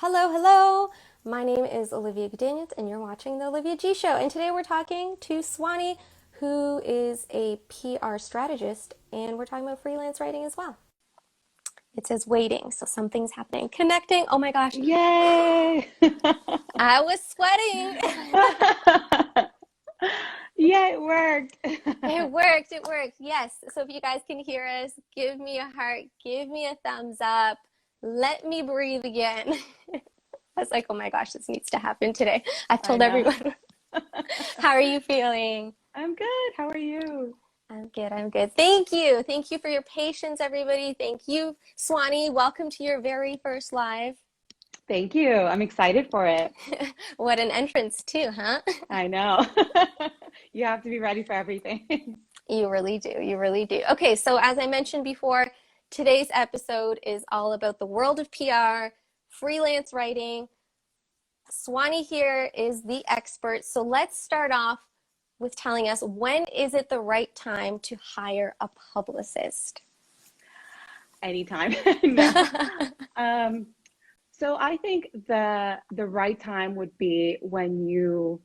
Hello, hello. My name is Olivia Gudaniec, and you're watching the Olivia G Show. And today we're talking to Suanny, who is a PR strategist, and we're talking about freelance writing as well. It says waiting, so something's happening. Connecting. Oh my gosh, Yay! I was sweating. Yeah, it worked. It worked. It worked. Yes. So if you guys can hear us, give me a heart, give me a thumbs up. Let me breathe again. I was like, oh my gosh, this needs to happen today. I've I told know. everyone. How are you feeling? I'm good. How are you? I'm good. I'm good. Thank you. Thank you for your patience, everybody. Thank you, Suanny. Welcome to your very first live. Thank you. I'm excited for it. What an entrance, too, huh? I know. You have to be ready for everything. You really do. You really do. Okay, so as I mentioned before, today's episode is all about the world of PR, freelance writing. Suanny here is the expert. So let's start off with telling us, when is it the right time to hire a publicist? Anytime. No. So I think the right time would be when you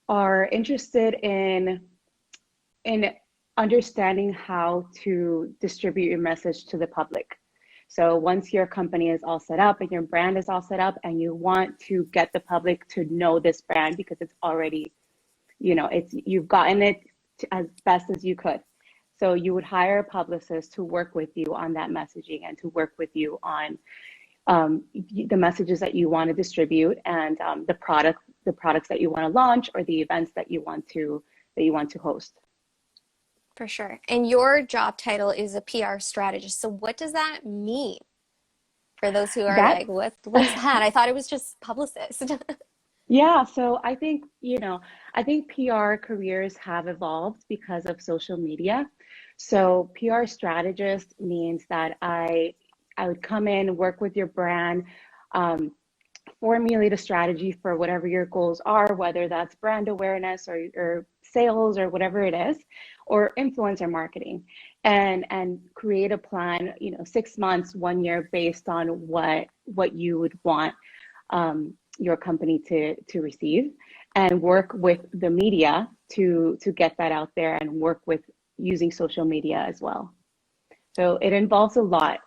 are interested in understanding how to distribute your message to the public. So once your company is all set up and your brand is all set up and you want to get the public to know this brand because it's already, you've gotten it as best as you could. So you would hire a publicist to work with you on that messaging and to work with you on the messages that you want to distribute and the products that you want to launch or the events that you want to host. For sure. And your job title is a PR strategist. So what does that mean? For those who are That like, what's that? I thought it was just publicist. Yeah, so I think PR careers have evolved because of social media. So PR strategist means that I would come in, work with your brand, formulate a strategy for whatever your goals are, whether that's brand awareness or sales or whatever it is, or influencer marketing, and create a plan, 6 months, 1 year based on what you would want your company to receive, and work with the media to get that out there and work with using social media as well. So it involves a lot.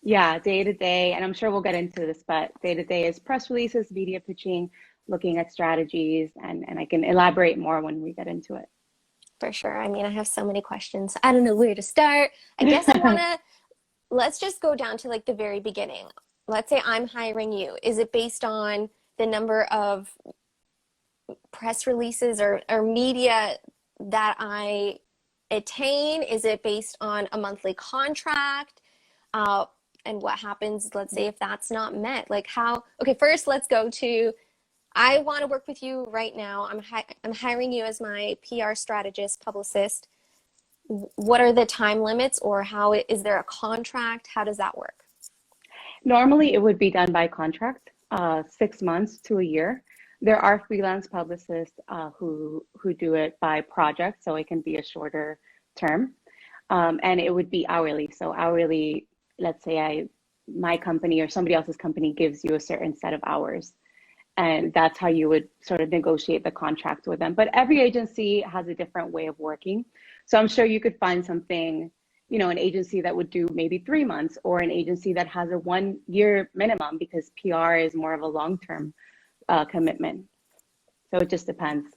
Yeah, day to day, and I'm sure we'll get into this, but day to day is press releases, media pitching, looking at strategies, and I can elaborate more when we get into it. For sure. I mean, I have so many questions. I don't know where to start. I guess let's just go down to like the very beginning. Let's say I'm hiring you. Is it based on the number of press releases or media that I attain? Is it based on a monthly contract? And what happens, let's say, if that's not met? Like okay, first let's go to, I want to work with you right now. I'm hiring you as my PR strategist, publicist. What are the time limits, or is there a contract? How does that work? Normally, it would be done by contract, 6 months to a year. There are freelance publicists who do it by project, so it can be a shorter term, and it would be hourly. So hourly, let's say my company or somebody else's company gives you a certain set of hours, and that's how you would sort of negotiate the contract with them. But every agency has a different way of working. So I'm sure you could find something, an agency that would do maybe 3 months, or an agency that has a 1 year minimum, because PR is more of a long-term commitment. So it just depends.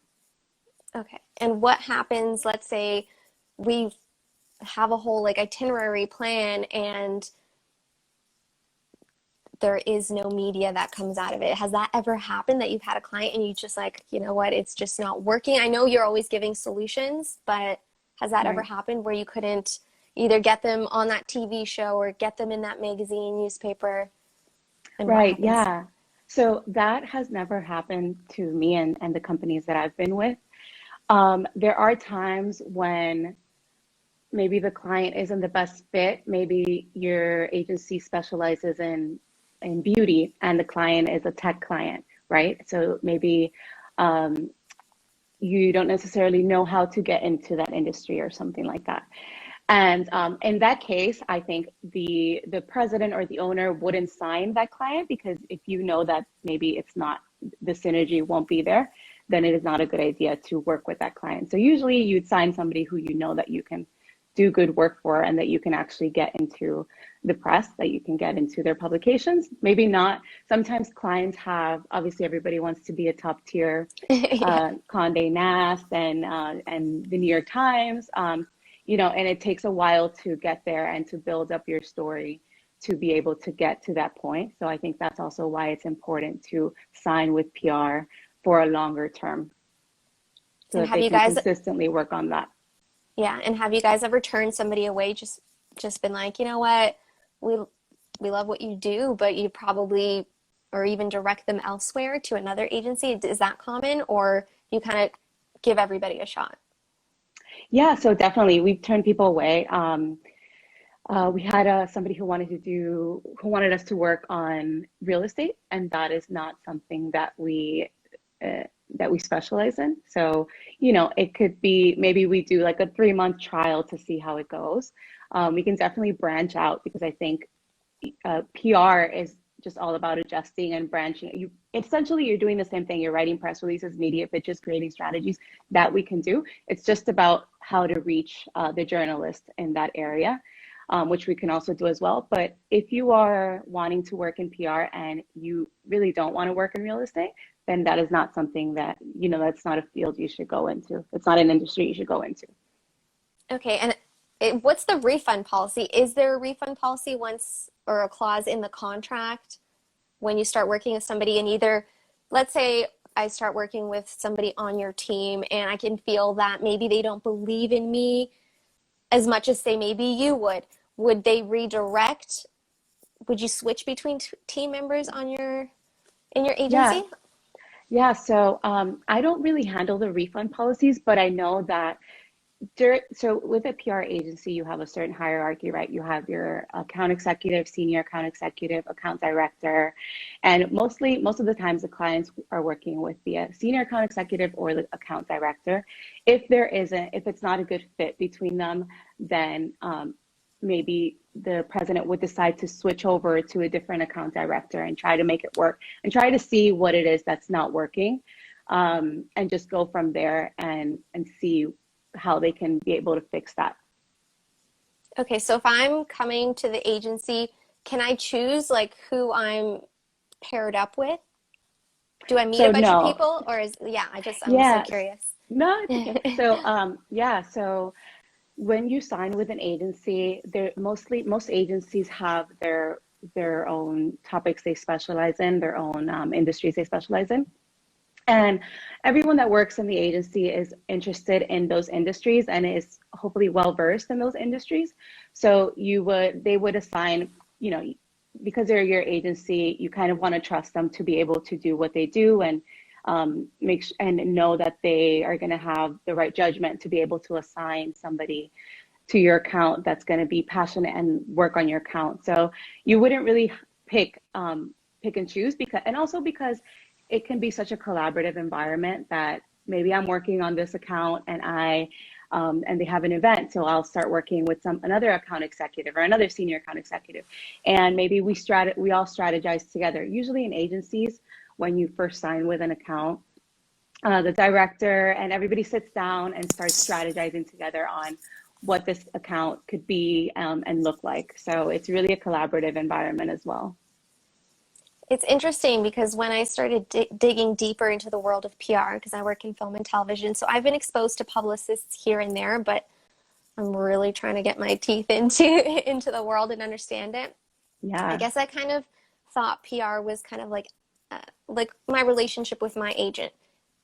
Okay. And what happens, let's say we have a whole like itinerary plan and there is no media that comes out of it. Has that ever happened, that you've had a client and you just like, you know what, it's just not working? I know you're always giving solutions, but has that ever happened where you couldn't either get them on that TV show or get them in that magazine, newspaper? And Right, yeah. So that has never happened to me and the companies that I've been with. There are times when maybe the client isn't the best fit. Maybe your agency specializes in beauty and the client is a tech client, right? So maybe you don't necessarily know how to get into that industry or something like that. And in that case, I think the president or the owner wouldn't sign that client, because if you know that maybe it's not, the synergy won't be there, then it is not a good idea to work with that client. So usually you'd sign somebody who you know that you can do good work for, and that you can actually get into the press, that you can get into their publications. Maybe not. Sometimes clients have, obviously everybody wants to be a top tier Yeah. Condé Nast and the New York Times, you know, and it takes a while to get there and to build up your story to be able to get to that point. So I think that's also why it's important to sign with PR for a longer term, so And that have they you can guys, consistently work on that. yeah, and have you guys ever turned somebody away, just been like, you know what, we we love what you do, but you probably, or even direct them elsewhere to another agency? Is that common, or you kind of give everybody a shot? Yeah, so definitely we've turned people away. We had somebody who wanted us to work on real estate, and that is not something uh, that we specialize in. So, you know, it could be maybe we do like a 3-month trial to see how it goes. We can definitely branch out, because I think PR is just all about adjusting and branching. You essentially, you're doing the same thing. You're writing press releases, media pitches, creating strategies that we can do. It's just about how to reach the journalist in that area, which we can also do as well. But if you are wanting to work in PR and you really don't want to work in real estate, then that is not something that, you know, that's not a field you should go into. It's not an industry you should go into. Okay, and what's the refund policy? Is there a refund policy once, or a clause in the contract when you start working with somebody? And either, let's say I start working with somebody on your team and I can feel that maybe they don't believe in me as much as, say, maybe you would. Would they redirect? Would you switch between team members on your in your Yeah, agency? yeah. So I don't really handle the refund policies, but I know that so with a PR agency, you have a certain hierarchy, right? You have your account executive, senior account executive, account director, and most of the times the clients are working with the senior account executive or the account director. If it's not a good fit between them, then maybe the president would decide to switch over to a different account director and try to make it work and try to see what it is that's not working, and just go from there and see how they can be able to fix that. Okay, so if I'm coming to the agency, can I choose like who I'm paired up with? Do I meet a So bunch of no, people, or I'm so yeah, curious. no, it's okay. So yeah, so when you sign with an agency, most agencies have their own topics they specialize in, their own industries they specialize in. And everyone that works in the agency is interested in those industries and is hopefully well versed in those industries. So they would assign, you know, because they're your agency, you kind of want to trust them to be able to do what they do, and and know that they are going to have the right judgment to be able to assign somebody to your account that's going to be passionate and work on your account. So you wouldn't really pick and choose, because it can be such a collaborative environment that maybe I'm working on this account and and they have an event, so I'll start working with another account executive or another senior account executive, and maybe we all strategize together. Usually in agencies, when you first sign with an account, the director and everybody sits down and starts strategizing together on what this account could be, and look like. So it's really a collaborative environment as well. It's interesting because when I started digging deeper into the world of PR, because I work in film and television, so I've been exposed to publicists here and there, but I'm really trying to get my teeth into into the world and understand it. I Yeah. guess I kind of thought PR was kind of like my relationship with my agent.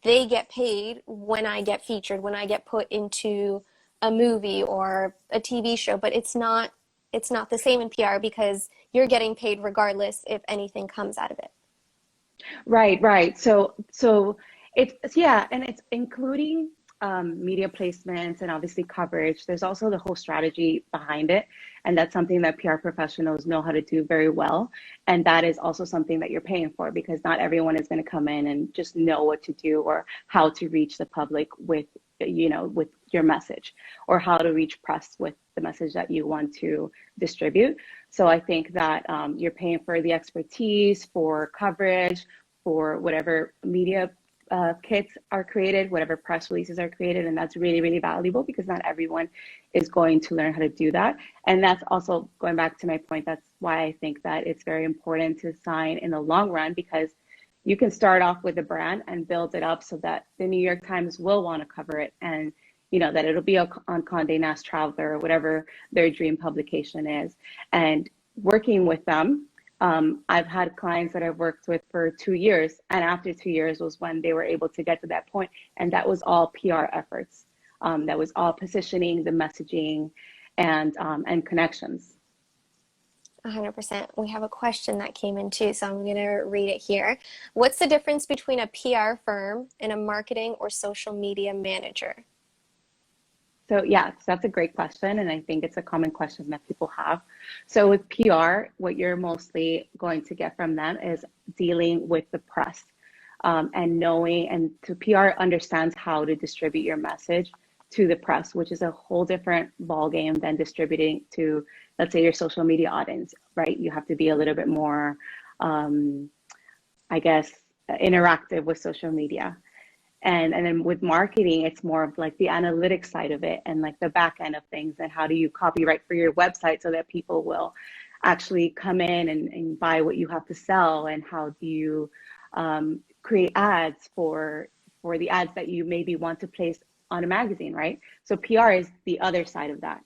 They get paid when I get featured, when I get put into a movie or a TV show, but it's not the same in PR because you're getting paid regardless if anything comes out of it. Right, right. So it's yeah, and it's including media placements and obviously coverage. There's also the whole strategy behind it. And that's something that PR professionals know how to do very well. And that is also something that you're paying for, because not everyone is going to come in and just know what to do or how to reach the public with, with your message, or how to reach press with the message that you want to distribute. So I think that you're paying for the expertise, for coverage, for whatever media kits are created, whatever press releases are created. And that's really, really valuable, because not everyone is going to learn how to do that. And that's also going back to my point. That's why I think that it's very important to sign in the long run, because you can start off with a brand and build it up so that the New York Times will want to cover it, and that it'll be on Condé Nast Traveler or whatever their dream publication is. And working with them, I've had clients that I've worked with for 2 years, and after 2 years was when they were able to get to that point, and that was all PR efforts. That was all positioning, the messaging, and connections. 100%. We have a question that came in too, so I'm going to read it here. What's the difference between a PR firm and a marketing or social media manager? So yeah, so that's a great question. And I think it's a common question that people have. So with PR, what you're mostly going to get from them is dealing with the press, and knowing, and to PR understands how to distribute your message to the press, which is a whole different ballgame than distributing to, let's say, your social media audience, right? You have to be a little bit more, I guess, interactive with social media. And then with marketing, it's more of like the analytics side of it, and like the back end of things, and how do you copyright for your website so that people will actually come in and buy what you have to sell, and how do you create ads for the ads that you maybe want to place on a magazine, right? So PR is the other side of that.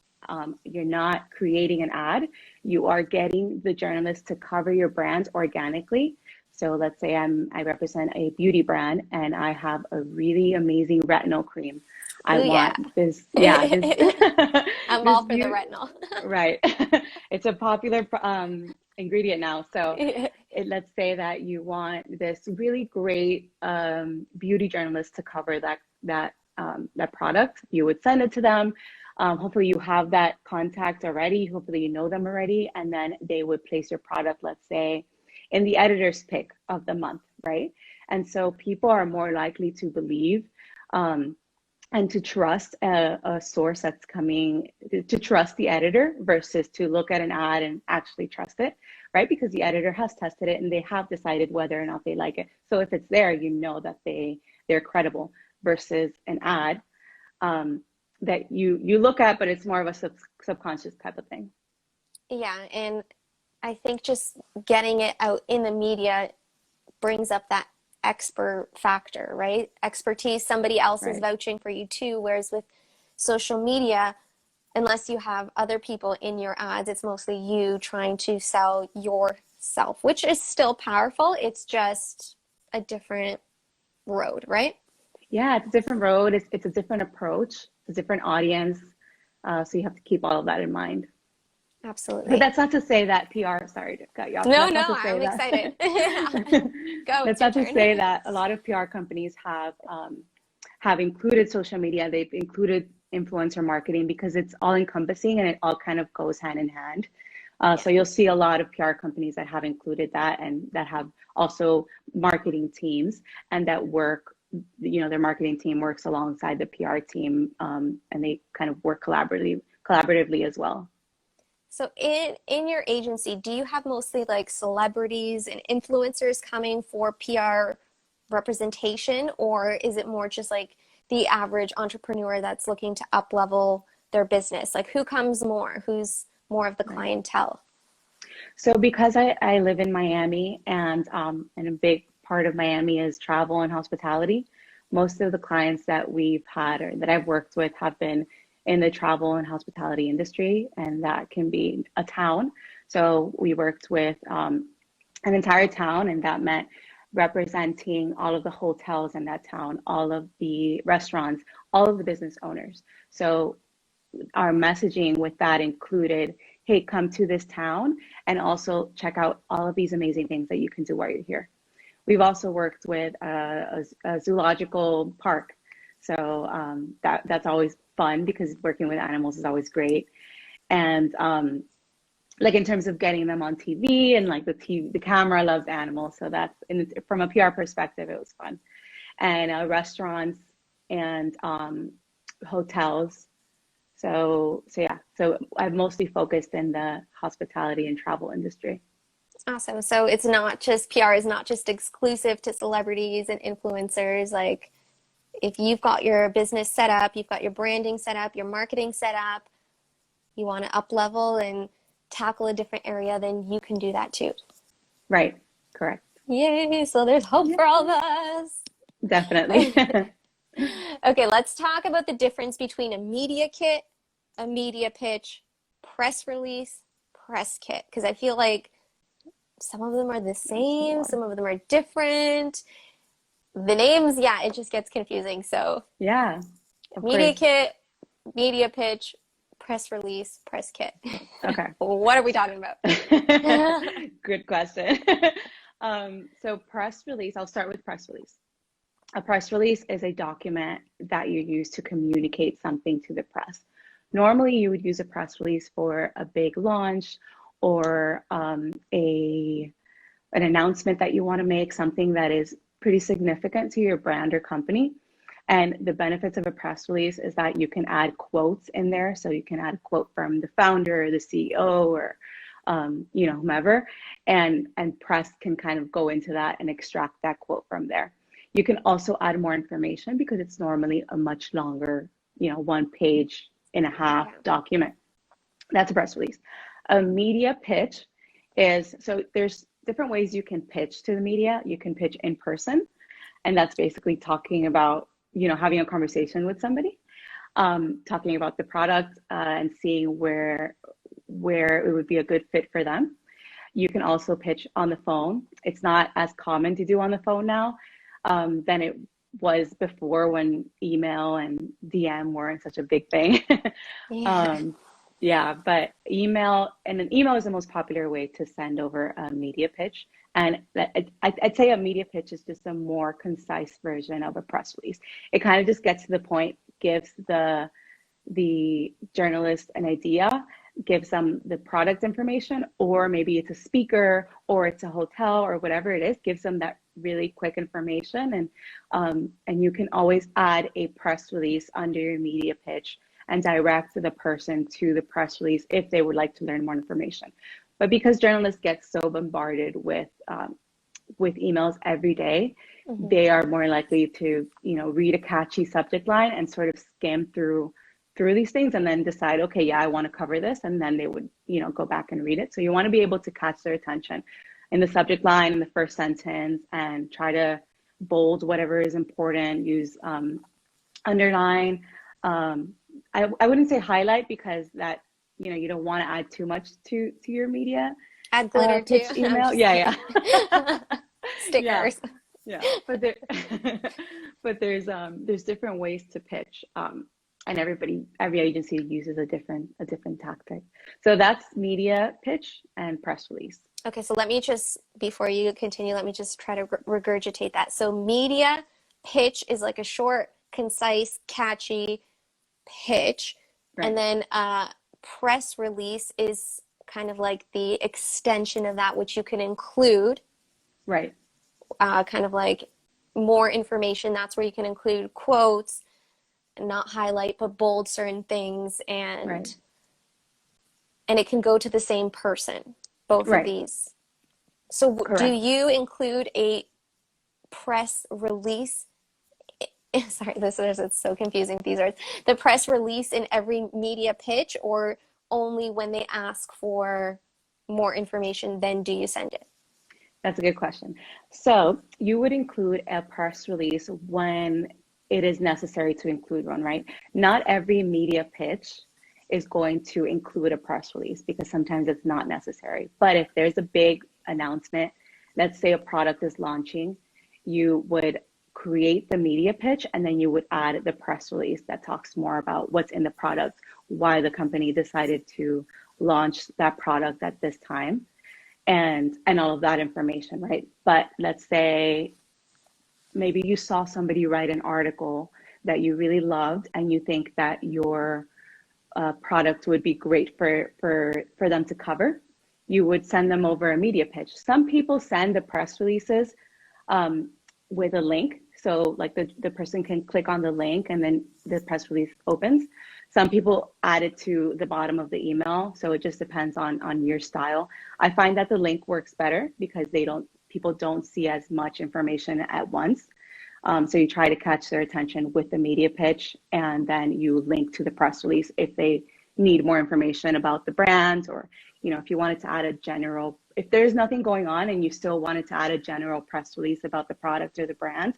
You're not creating an ad, you are getting the journalist to cover your brand organically. So let's say I represent a beauty brand, and I have a really amazing retinol cream. I want this, I'm this all for the retinol. Right. It's a popular ingredient now. So let's say that you want this really great beauty journalist to cover that product. You would send it to them. Hopefully you have that contact already. Hopefully you know them already. And then they would place your product, let's say, in the editor's pick of the month, right? And so people are more likely to believe and to trust a source that's coming, to trust the editor versus to look at an ad and actually trust it, right? Because the editor has tested it and they have decided whether or not they like it. So if it's there, you know that they're credible, versus an ad that you look at, but it's more of a subconscious type of thing. Yeah, and I think just getting it out in the media brings up that expert factor, right? Expertise, somebody else is vouching for you too. Whereas with social media, unless you have other people in your ads, it's mostly you trying to sell yourself, which is still powerful. It's just a different road, right? Yeah, it's a different road. It's a different approach, a different audience. So you have to keep all of that in mind. Absolutely. But that's not to say that PR, sorry to cut you off. No, I'm excited. Go. That's not to say that a lot of PR companies have included social media. They've included influencer marketing, because it's all encompassing and it all kind of goes hand in hand. So you'll see a lot of PR companies that have included that, and that have also marketing teams, and that work, their marketing team works alongside the PR team, and they kind of work collaboratively as well. So in your agency, do you have mostly like celebrities and influencers coming for PR representation, or is it more just like the average entrepreneur that's looking to up level their business? Like, who comes more? Who's more of the clientele? So because I live in Miami, and a big part of Miami is travel and hospitality, most of the clients that we've had or that I've worked with have been in the travel and hospitality industry, and that can be a town. So we worked with an entire town, and that meant representing all of the hotels in that town, all of the restaurants, all of the business owners. So our messaging with that included, hey, come to this town and also check out all of these amazing things that you can do while you're here. We've also worked with a zoological park. So that's always fun, because working with animals is always great. And like in terms of getting them on TV, and like the camera loves animals. So that's, from a PR perspective, it was fun. And restaurants and hotels. So yeah, so I've mostly focused in the hospitality and travel industry. Awesome. So it's not just PR is not just exclusive to celebrities and influencers. Like if you've got your business set up, you've got your branding set up, your marketing set up, you want to up level and tackle a different area, then you can do that too. Right. Correct. Yay. So there's hope Yeah, for all of us. definitely. Okay, let's talk about the difference between a media kit, a media pitch, press release, press kit. Because I feel like some of them are the same, some of them are different. The names, yeah, it just gets confusing. So, Yeah, of media course. kit, media pitch, press release, press kit. Okay. What are we talking about? Good question. So press release, I'll start with press release. A press release is a document that you use to communicate something to the press. Normally, you would use a press release for a big launch or an announcement that you want to make, something that is pretty significant to your brand or company. And the benefits of a press release is that you can add quotes in there. So you can add a quote from the founder, or the CEO, or whomever, and press can kind of go into that and extract that quote from there. You can also add more information because it's normally a much longer, 1 page and a half document. That's a press release. A media pitch is, so there's different ways you can pitch to the media. You can pitch in person, and that's basically talking about, having a conversation with somebody, talking about the product and seeing where it would be a good fit for them. You can also pitch on the phone. It's not as common to do on the phone now than it was before, when email and DM weren't such a big thing. Yeah. Yeah, but an email is the most popular way to send over a media pitch. And I'd say a media pitch is just a more concise version of a press release. It kind of just gets to the point, gives the journalist an idea, gives them the product information, or maybe it's a speaker or it's a hotel or whatever it is, gives them that really quick information. And you can always add a press release under your media pitch and direct the person to the press release if they would like to learn more information. But because journalists get so bombarded with emails every day, they are more likely to read a catchy subject line and sort of skim through these things and then decide, okay, yeah, I want to cover this, and then they would go back and read it. So you want to be able to catch their attention in the subject line, in the first sentence, and try to bold whatever is important, use underline. I wouldn't say highlight, because that you don't want to add too much to your media Add glitter pitch too. email. Yeah. Stickers. Yeah. But there's different ways to pitch, and every agency uses a different tactic. So that's media pitch and press release. Okay, so let me just, before you continue, let me just try to regurgitate that. So media pitch is like a short, concise, catchy pitch. Right. And then press release is kind of like the extension of that, which you can include. Right. Kind of like more information. That's where you can include quotes, not highlight, but bold certain things. And it can go to the same person, both of these. So do you include a press release? Sorry, it's so confusing, these words. The press release in every media pitch, or only when they ask for more information, then do you send it? That's a good question. So you would include a press release when it is necessary to include one, right? Not every media pitch is going to include a press release, because sometimes it's not necessary. But if there's a big announcement, let's say a product is launching, you would create the media pitch, and then you would add the press release that talks more about what's in the product, why the company decided to launch that product at this time, and all of that information, right? But let's say maybe you saw somebody write an article that you really loved, and you think that your product would be great for them to cover, you would send them over a media pitch. Some people send the press releases with a link. So like the person can click on the link and then the press release opens. Some people add it to the bottom of the email. So it just depends on your style. I find that the link works better because people don't see as much information at once. So you try to catch their attention with the media pitch, and then you link to the press release if they need more information about the brand, or, if you wanted to add a general, if there's nothing going on and you still wanted to add a general press release about the product or the brand,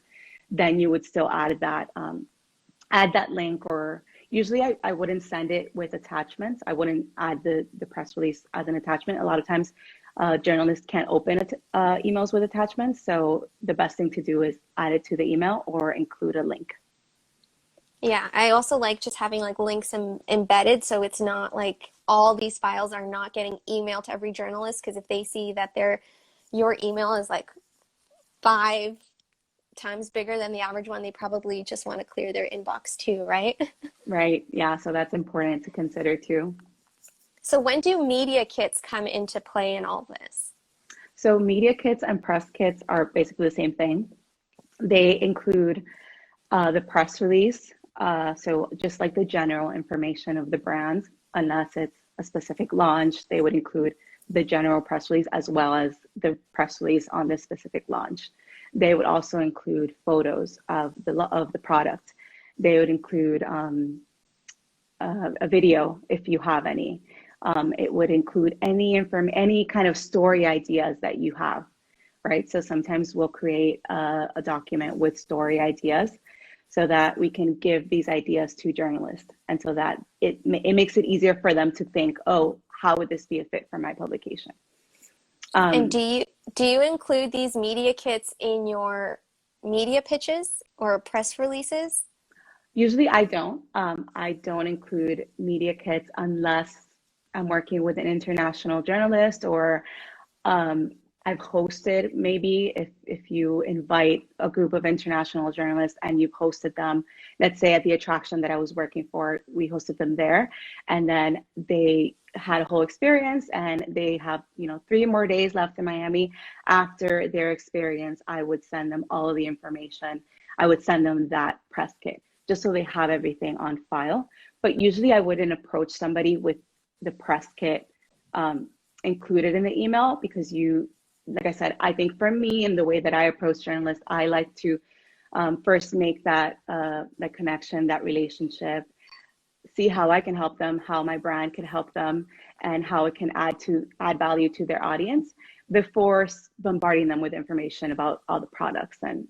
then you would still add that link. Or usually I wouldn't send it with attachments. I wouldn't add the press release as an attachment. A lot of times journalists can't open emails with attachments. So the best thing to do is add it to the email or include a link. Yeah, I also like just having like links embedded, so it's not like all these files are not getting emailed to every journalist, because if they see that your email is like 5 times bigger than the average one, they probably just want to clear their inbox too, right? Right. Yeah. So that's important to consider too. So when do media kits come into play in all this? So media kits and press kits are basically the same thing. They include the press release. So just like the general information of the brand, unless it's a specific launch, they would include the general press release as well as the press release on the specific launch. They would also include photos of the product. They would include a video if you have any. It would include any kind of story ideas that you have, right? So sometimes we'll create a document with story ideas so that we can give these ideas to journalists, and so that it makes it easier for them to think, oh, how would this be a fit for my publication? And do you include these media kits in your media pitches or press releases? Usually I don't. I don't include media kits unless I'm working with an international journalist, or I've hosted, maybe if you invite a group of international journalists and you've hosted them, let's say at the attraction that I was working for, we hosted them there, and then they had a whole experience and they have 3 more days left in Miami. After their experience, I would send them all of the information. I would send them that press kit just so they have everything on file. But usually I wouldn't approach somebody with the press kit included in the email, because like I said, I think for me and the way that I approach journalists, I like to first make that connection, that relationship, see how I can help them, how my brand can help them, and how it can add value to their audience before bombarding them with information about all the products and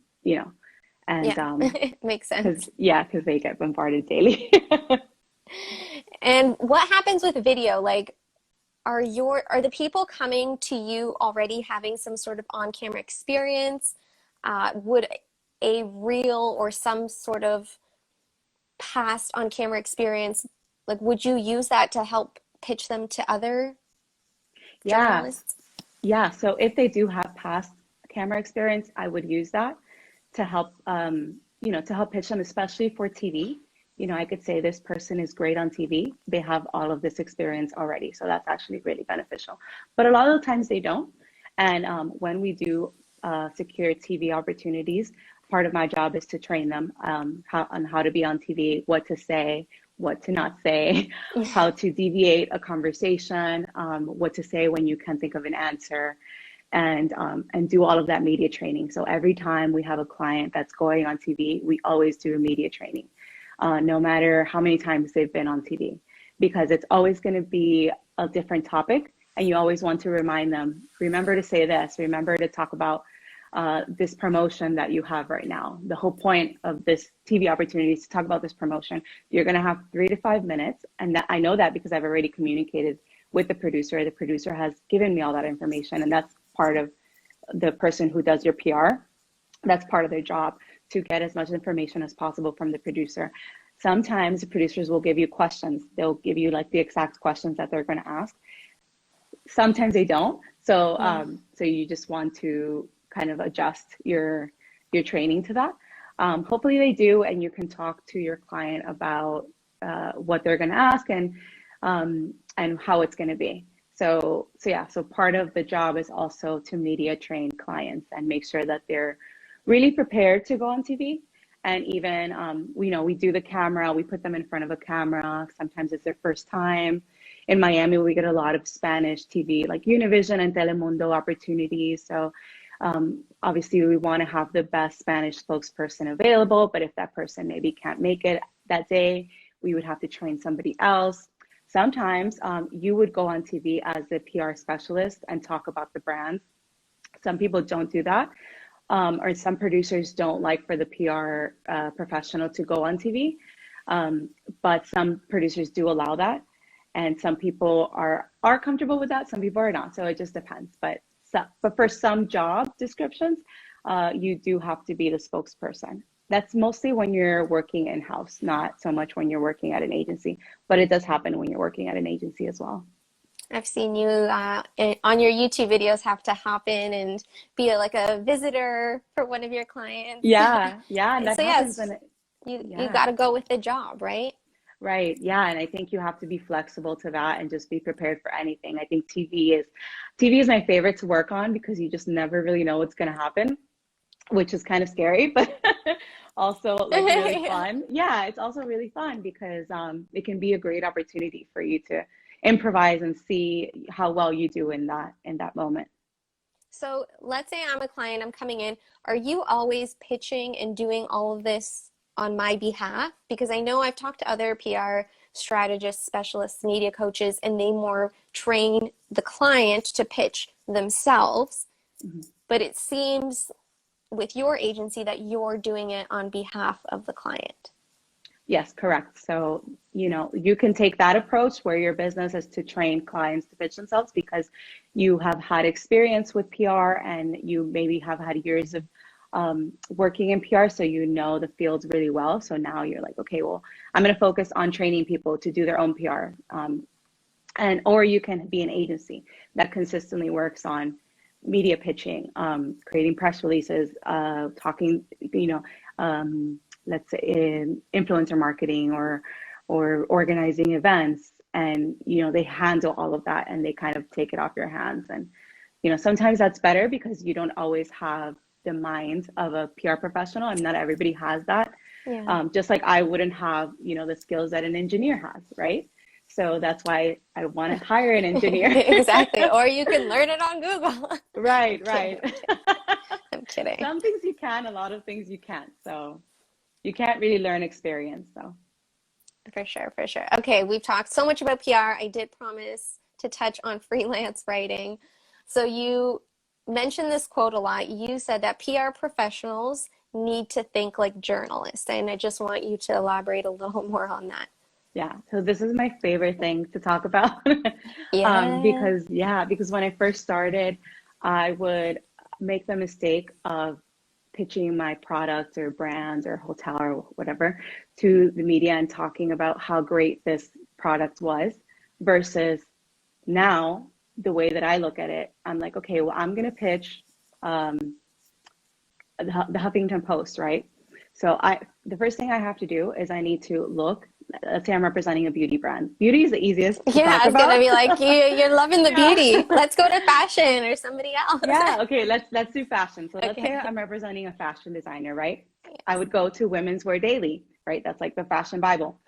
it makes sense. Because they get bombarded daily. And what happens with video? Like, are the people coming to you already having some sort of on-camera experience? Would a reel or some sort of past on-camera experience, like, would you use that to help pitch them to other journalists? Yeah. So if they do have past camera experience, I would use that to help, to help pitch them, especially for TV. I could say this person is great on TV. They have all of this experience already. So that's actually really beneficial. But a lot of the times they don't. And when we do secure TV opportunities, part of my job is to train them on how to be on TV, what to say, what to not say, how to deviate a conversation, what to say when you can't think of an answer, and do all of that media training. So every time we have a client that's going on TV, we always do a media training, no matter how many times they've been on TV, because it's always going to be a different topic. And you always want to remind them, remember to say this, remember to talk about this promotion that you have right now. The whole point of this TV opportunity is to talk about this promotion. You're going to have 3 to 5 minutes. And I know that because I've already communicated with the producer. The producer has given me all that information. And that's part of the person who does your PR. That's part of their job, to get as much information as possible from the producer. Sometimes the producers will give you questions. They'll give you like the exact questions that they're going to ask. Sometimes they don't. So, so you just want to kind of adjust your training to that. Hopefully they do, and you can talk to your client about what they're going to ask and how it's going to be. So part of the job is also to media train clients and make sure that they're really prepared to go on TV. And even, we do the camera, we put them in front of a camera. Sometimes it's their first time. In Miami, we get a lot of Spanish TV, like Univision and Telemundo opportunities. So obviously we want to have the best Spanish spokesperson available, but if that person maybe can't make it that day, we would have to train somebody else. Sometimes you would go on TV as a PR specialist and talk about the brands. Some people don't do that. Or some producers don't like for the PR professional to go on TV. But some producers do allow that. And some people are comfortable with that. Some people are not. So it just depends. But for some job descriptions, you do have to be the spokesperson. That's mostly when you're working in-house, not so much when you're working at an agency. But it does happen when you're working at an agency as well. I've seen you on your YouTube videos have to hop in and be like a visitor for one of your clients. Yeah, and that so happens. You got to go with the job, right? Right. Yeah. And I think you have to be flexible to that and just be prepared for anything. I think TV is my favorite to work on because you just never really know what's going to happen, which is kind of scary, but also like really fun. Yeah. It's also really fun because it can be a great opportunity for you to improvise and see how well you do in that moment. So let's say I'm a client, I'm coming in. Are you always pitching and doing all of this on my behalf? Because I know I've talked to other PR strategists, specialists, media coaches, and they more train the client to pitch themselves. Mm-hmm. But it seems with your agency that you're doing it on behalf of the client. Yes, correct. So, you can take that approach where your business is to train clients to pitch themselves because you have had experience with PR and you maybe have had years of working in PR, so you know the fields really well. So now you're like, okay, well, I'm going to focus on training people to do their own PR. Or you can be an agency that consistently works on media pitching, creating press releases, talking, let's say in influencer marketing or organizing events, and they handle all of that and they kind of take it off your hands. And sometimes that's better because you don't always have the mind of a PR professional, and not everybody has that. Yeah. Just like I wouldn't have the skills that an engineer has, right? So that's why I want to hire an engineer. Exactly. Or you can learn it on Google. Right. I'm kidding. Some things you can, a lot of things you can't. So you can't really learn experience. So for sure. Okay, we've talked so much about PR. I did promise to touch on freelance writing. So you mentioned this quote a lot. You said that PR professionals need to think like journalists, and I just want you to elaborate a little more on that. Yeah, so this is my favorite thing to talk about. Because when I first started, I would make the mistake of pitching my product or brands or hotel or whatever to the media and talking about how great this product was, versus now the way that I look at it, I'm like, okay, well, I'm going to pitch the Huffington Post, right? So the first thing I have to do is I need to look. Let's say I'm representing a beauty brand. Beauty is the easiest to talk I was about. Gonna be like, you're loving the beauty. Let's go to fashion or somebody else. Yeah, okay, let's do fashion. So let's say I'm representing a fashion designer, right? Yes. I would go to Women's Wear Daily, right? That's like the fashion Bible.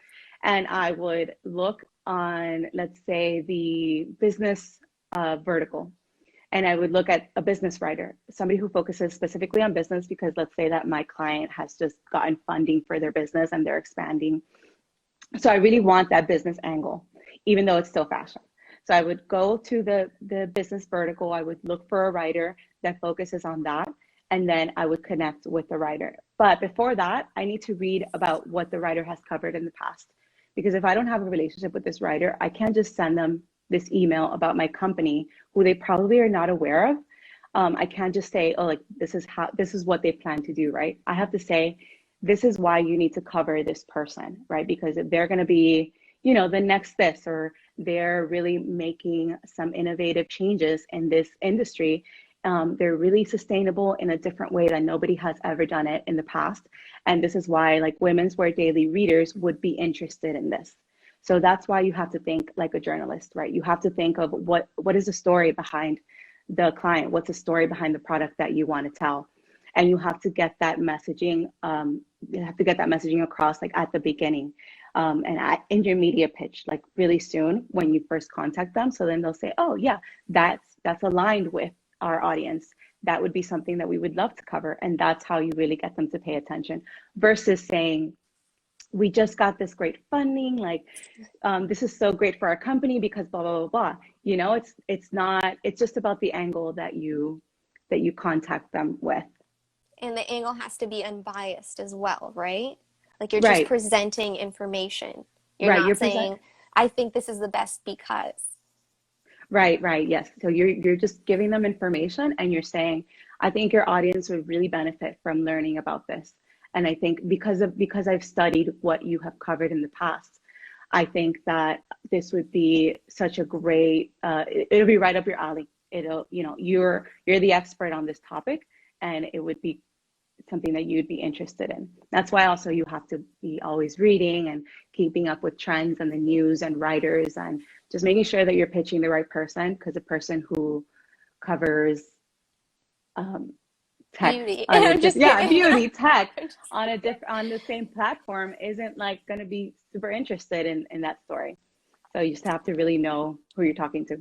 And I would look on, let's say, the business vertical. And I would look at a business writer, somebody who focuses specifically on business, because let's say that my client has just gotten funding for their business and they're expanding. So I really want that business angle, even though it's still fashion. So I would go to the business vertical. I would look for a writer that focuses on that. And then I would connect with the writer. But before that, I need to read about what the writer has covered in the past. Because if I don't have a relationship with this writer, I can't just send them this email about my company, who they probably are not aware of. I can't just say, oh, like, this is what they plan to do, right? I have to say, this is why you need to cover this person, right? Because if they're going to be, the next this, or they're really making some innovative changes in this industry, They're really sustainable in a different way that nobody has ever done it in the past. And this is why like Women's Wear Daily readers would be interested in this. So that's why you have to think like a journalist, right? You have to think of what is the story behind the client? What's the story behind the product that you want to tell? And you have to get that messaging, across like at the beginning, in your media pitch, like really soon when you first contact them. So then they'll say, oh yeah, that's aligned with our audience. That would be something that we would love to cover. And that's how you really get them to pay attention versus saying, we just got this great funding, like this is so great for our company because blah, blah, blah, blah. You know, it's just about the angle that you contact them with. And the angle has to be unbiased as well, right? Like you're just Right. presenting information. You're Right. not saying, I think this is the best because. Right, yes. So you're just giving them information and you're saying, I think your audience would really benefit from learning about this. And I think because I've studied what you have covered in the past, I think that this would be such a great, it'll be right up your alley. It'll, you know, you're the expert on this topic and it would be something that you'd be interested in. That's why also you have to be always reading and keeping up with trends and the news and writers and just making sure that you're pitching the right person, because a person who covers tech Beauty. beauty tech on the same platform isn't like going to be super interested in that story. So you just have to really know who you're talking to.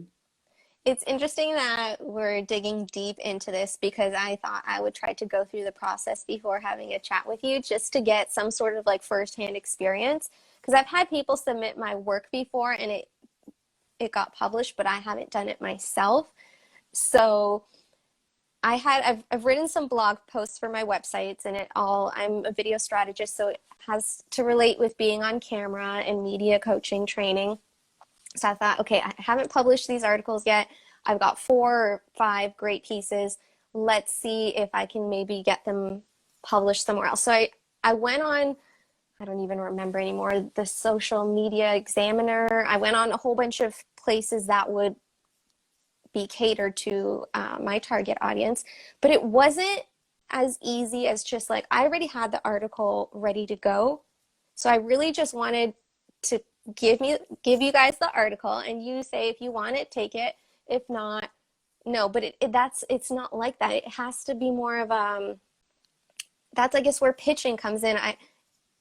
It's interesting that we're digging deep into this because I thought I would try to go through the process before having a chat with you just to get some sort of like firsthand experience. Because I've had people submit my work before and it got published, but I haven't done it myself. So I've written some blog posts for my websites and I'm a video strategist, so it has to relate with being on camera and media coaching training. So I thought, okay, I haven't published these articles yet. I've got 4 or 5 great pieces. Let's see if I can maybe get them published somewhere else. So I went on, I don't even remember anymore, the Social Media Examiner. I went on a whole bunch of places that would be catered to my target audience, but it wasn't as easy as just like, I already had the article ready to go. So I really just wanted to give you guys the article and you say if you want it, take it. If not, no. But it's not like that. It has to be more of that's I guess where pitching comes in.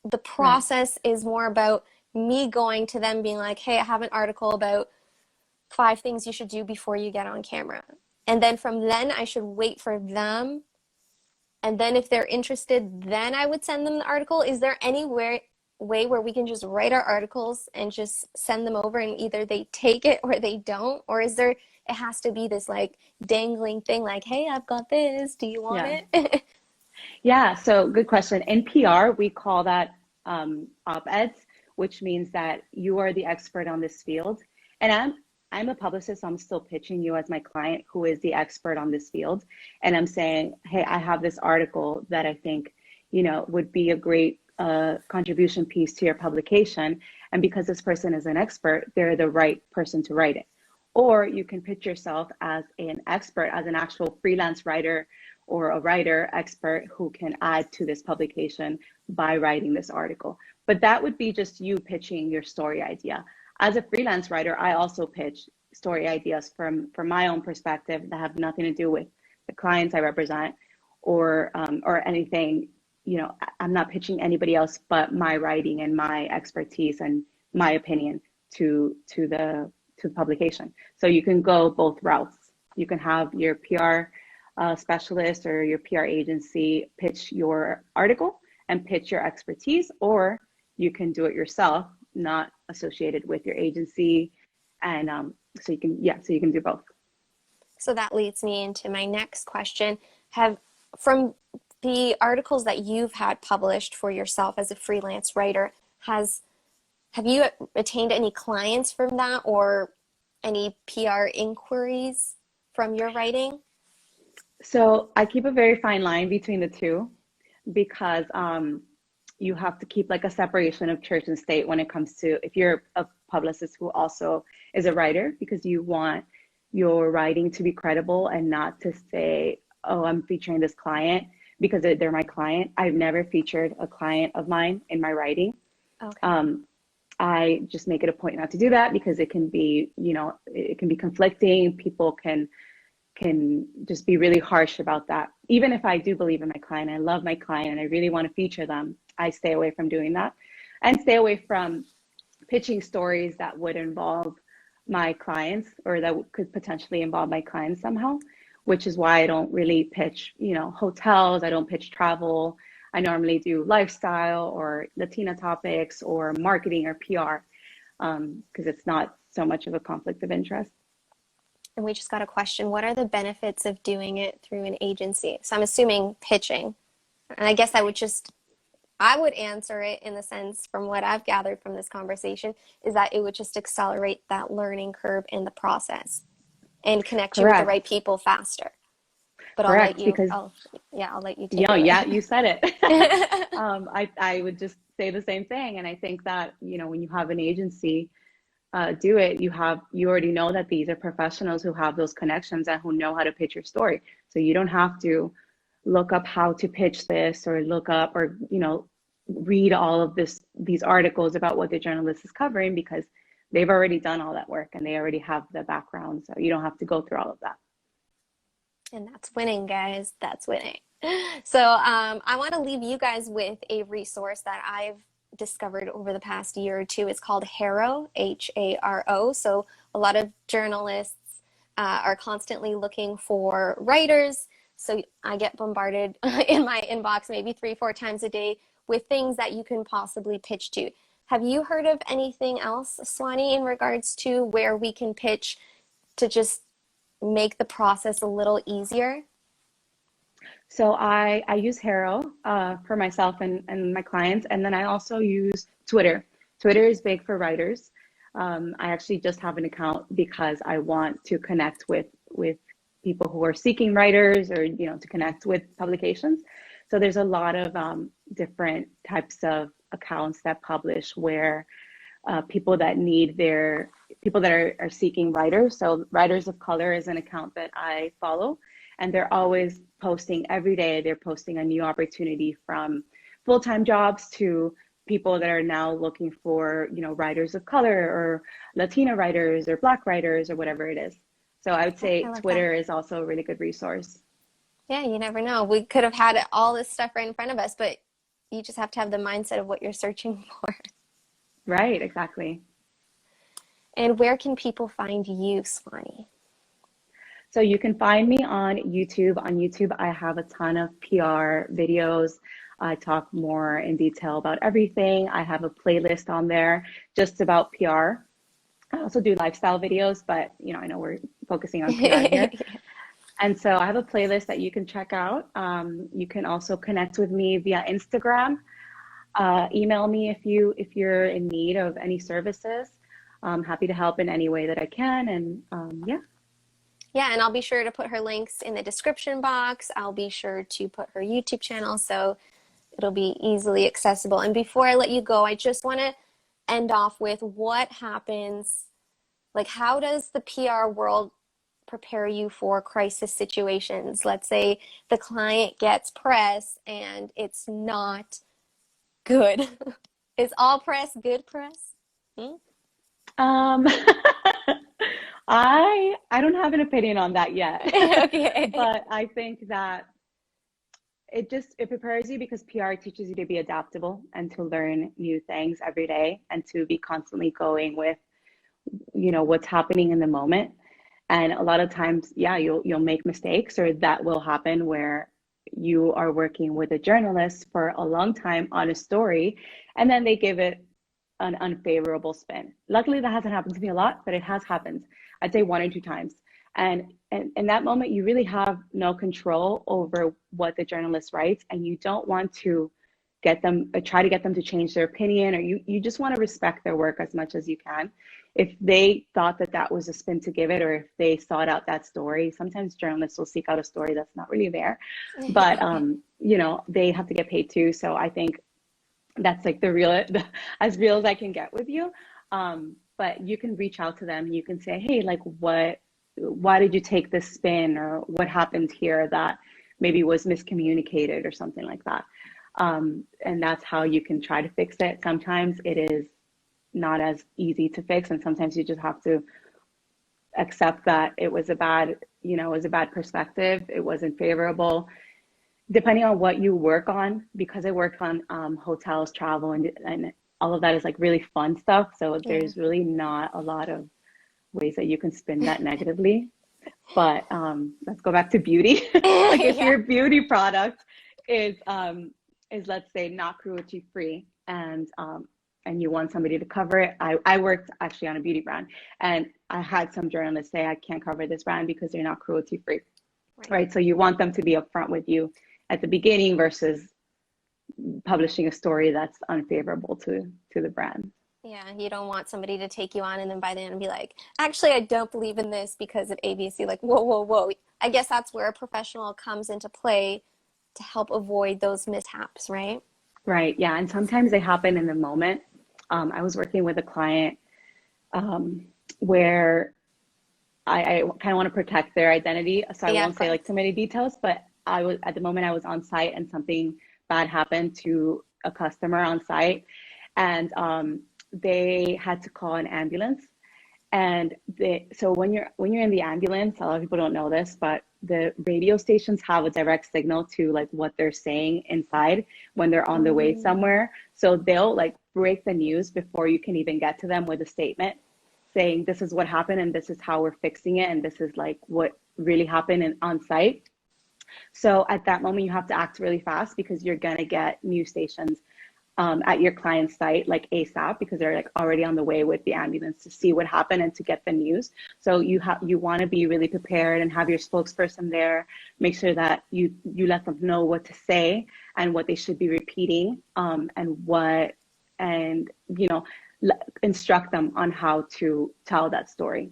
The process is more about me going to them being like, hey, I have an article about 5 things you should do before you get on camera. And then from then I should wait for them. And then if they're interested, then I would send them the article. Is there any way where we can just write our articles and just send them over and either they take it or they don't? Or it has to be this like dangling thing like, hey, I've got this. Do you want it? Yeah, so good question. In PR, we call that op-eds, which means that you are the expert on this field. And I'm a publicist, so I'm still pitching you as my client who is the expert on this field. And I'm saying, hey, I have this article that I think, you know, would be a great contribution piece to your publication. And because this person is an expert, they're the right person to write it. Or you can pitch yourself as an expert, as an actual freelance writer or a writer expert who can add to this publication by writing this article. But that would be just you pitching your story idea. As a freelance writer, I also pitch story ideas from my own perspective that have nothing to do with the clients I represent or anything. You know, I'm not pitching anybody else but my writing and my expertise and my opinion to the publication. So you can go both routes. You can have your PR specialist or your PR agency pitch your article and pitch your expertise, or you can do it yourself, not associated with your agency. And so you can do both. So that leads me into my next question. From the articles that you've had published for yourself as a freelance writer, have you attained any clients from that or any PR inquiries from your writing? So I keep a very fine line between the two because you have to keep like a separation of church and state when it comes to if you're a publicist who also is a writer, because you want your writing to be credible and not to say, oh, I'm featuring this client because they're my client. I've never featured a client of mine in my writing. Okay. I just make it a point not to do that because it can be, you know, it can be conflicting. People can just be really harsh about that. Even if I do believe in my client, I love my client and I really want to feature them, I stay away from doing that and stay away from pitching stories that would involve my clients or that could potentially involve my clients somehow, which is why I don't really pitch, you know, hotels. I don't pitch travel. I normally do lifestyle or Latina topics or marketing or PR because it's not so much of a conflict of interest. And we just got a question. What are the benefits of doing it through an agency? So I'm assuming pitching. And I guess I would answer it in the sense from what I've gathered from this conversation is that it would just accelerate that learning curve in the process and connect you with the right people faster. But Correct, I'll let you, because I'll let you take it. Yeah, you said it. I would just say the same thing. And I think that, you know, when you have an agency do it, you already know that these are professionals who have those connections and who know how to pitch your story. So you don't have to look up how to pitch this or look up or, you know, read all of these articles about what the journalist is covering because they've already done all that work and they already have the background. So you don't have to go through all of that. And that's winning, guys. That's winning. So I want to leave you guys with a resource that I've discovered over the past year or two. It's called Haro, Haro. So a lot of journalists are constantly looking for writers. So I get bombarded in my inbox maybe 3-4 times a day with things that you can possibly pitch to. Have you heard of anything else, Suanny, in regards to where we can pitch to just make the process a little easier? So I use Haro for myself and my clients. And then I also use Twitter. Twitter is big for writers. I actually just have an account because I want to connect with people who are seeking writers or, you know, to connect with publications. So there's a lot of different types of accounts that publish where people that are seeking writers. So Writers of Color is an account that I follow, and they're always posting every day. They're posting a new opportunity from full-time jobs to people that are now looking for, you know, writers of color or Latina writers or Black writers or whatever it is. So I would say Twitter is also a really good resource. Yeah, you never know. We could have had all this stuff right in front of us, but you just have to have the mindset of what you're searching for. Right, exactly. And where can people find you, Suanny? So you can find me on YouTube. On YouTube, I have a ton of PR videos. I talk more in detail about everything. I have a playlist on there just about PR. I also do lifestyle videos, but you know, I know we're focusing on PR here. And so I have a playlist that you can check out. You can also connect with me via Instagram. Email me if you're in need of any services. I'm happy to help in any way that I can. And yeah. Yeah, and I'll be sure to put her links in the description box. I'll be sure to put her YouTube channel so it'll be easily accessible. And before I let you go, I just want to end off with what happens, like how does the PR world prepare you for crisis situations? Let's say the client gets press and it's not good. Is all press good press? I don't have an opinion on that yet. Okay. But I think that it prepares you because PR teaches you to be adaptable and to learn new things every day and to be constantly going with, you know, what's happening in the moment. And a lot of times, yeah, you'll make mistakes, or that will happen where you are working with a journalist for a long time on a story and then they give it an unfavorable spin. Luckily, that hasn't happened to me a lot, but it has happened. I'd say 1 or 2 times. And in that moment, you really have no control over what the journalist writes, and you don't want to try to get them to change their opinion, or you just want to respect their work as much as you can. If they thought that was a spin to give it, or if they sought out that story, sometimes journalists will seek out a story that's not really there, but you know, they have to get paid too. So I think that's like as real as I can get with you. But you can reach out to them. You can say, hey, like, what why did you take this spin, or what happened here that maybe was miscommunicated or something like that. And that's how you can try to fix it. Sometimes it is not as easy to fix, and sometimes you just have to accept that it was a bad, it was a bad perspective. It wasn't favorable. Depending on what you work on, because I work on hotels, travel, and all of that is like really fun stuff. So there's really not a lot of ways that you can spin that negatively. But let's go back to beauty. Like if your beauty product is let's say not cruelty free, and you want somebody to cover it. I worked actually on a beauty brand, and I had some journalists say I can't cover this brand because they're not cruelty free, right? So you want them to be upfront with you at the beginning versus publishing a story that's unfavorable to the brand. Yeah, you don't want somebody to take you on and then by the end be like, actually, I don't believe in this because of ABC. Like, whoa, whoa, whoa. I guess that's where a professional comes into play to help avoid those mishaps, right? Right, yeah. And sometimes they happen in the moment. I was working with a client where I kind of want to protect their identity. So I won't say like too many details, but at the moment I was on site and something bad happened to a customer on site. And they had to call an ambulance. And so when you're in the ambulance, a lot of people don't know this, but the radio stations have a direct signal to like what they're saying inside when they're on the way somewhere. So they'll like break the news before you can even get to them with a statement saying this is what happened and this is how we're fixing it and this is like what really happened on site. So at that moment you have to act really fast because you're gonna get news stations at your client's site like ASAP, because they're like already on the way with the ambulance to see what happened and to get the news. So you want to be really prepared and have your spokesperson there. Make sure that you let them know what to say and what they should be repeating, and instruct them on how to tell that story.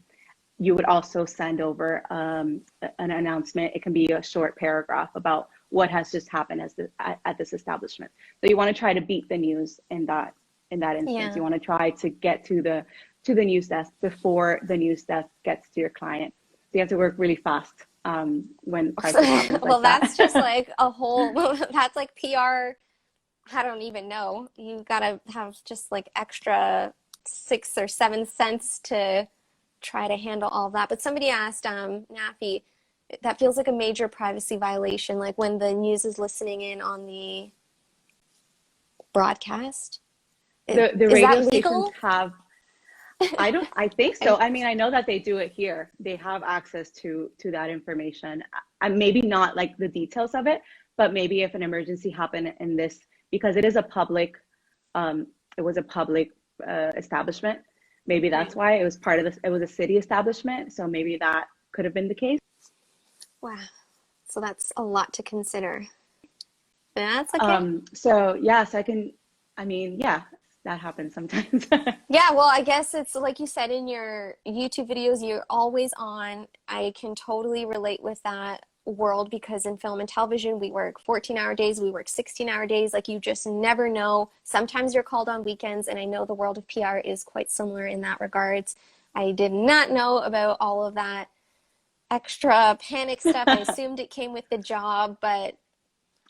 You would also send over an announcement. It can be a short paragraph about what has just happened at this establishment. So you want to try to beat the news in that instance. Yeah. You want to try to get to the news desk before the news desk gets to your client. So you have to work really fast when crisis happens. Well, that's just like a whole. That's like PR. I don't even know. You gotta have just like extra 6 or 7 cents to try to handle all that. But somebody asked Nafi, that feels like a major privacy violation, like when the news is listening in on the broadcast. The radio stations have, I think so. I mean, I know that they do it here. They have access to that information. Maybe not like the details of it, but maybe if an emergency happened in this, because it is a public, it was a public establishment. Maybe that's why it was part of this. It was a city establishment, so maybe that could have been the case. Wow, so that's a lot to consider. That's okay. So yeah, that happens sometimes. Yeah, well, I guess it's like you said in your YouTube videos, you're always on. I can totally relate with that world because in film and television, we work 14-hour days, we work 16-hour days. Like you just never know. Sometimes you're called on weekends, and I know the world of PR is quite similar in that regards. I did not know about all of that extra panic stuff. I assumed it came with the job, but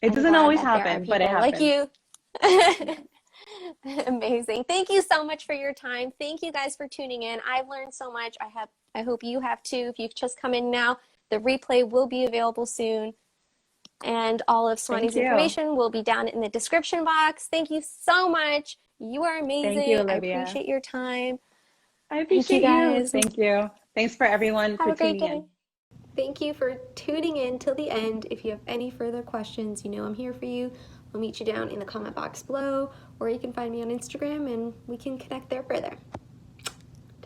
it doesn't always happen, but it happens. Like you. Amazing. Thank you so much for your time. Thank you guys for tuning in. I've learned so much. I hope you have too. If you've just come in now, the replay will be available soon. And all of Suanny's information will be down in the description box. Thank you so much. You are amazing. Thank you, Olivia. I appreciate your time. I appreciate you guys. Thank you. Thanks for everyone for tuning in. Thank you for tuning in till the end. If you have any further questions, you know I'm here for you. I'll meet you down in the comment box below, or you can find me on Instagram and we can connect there further.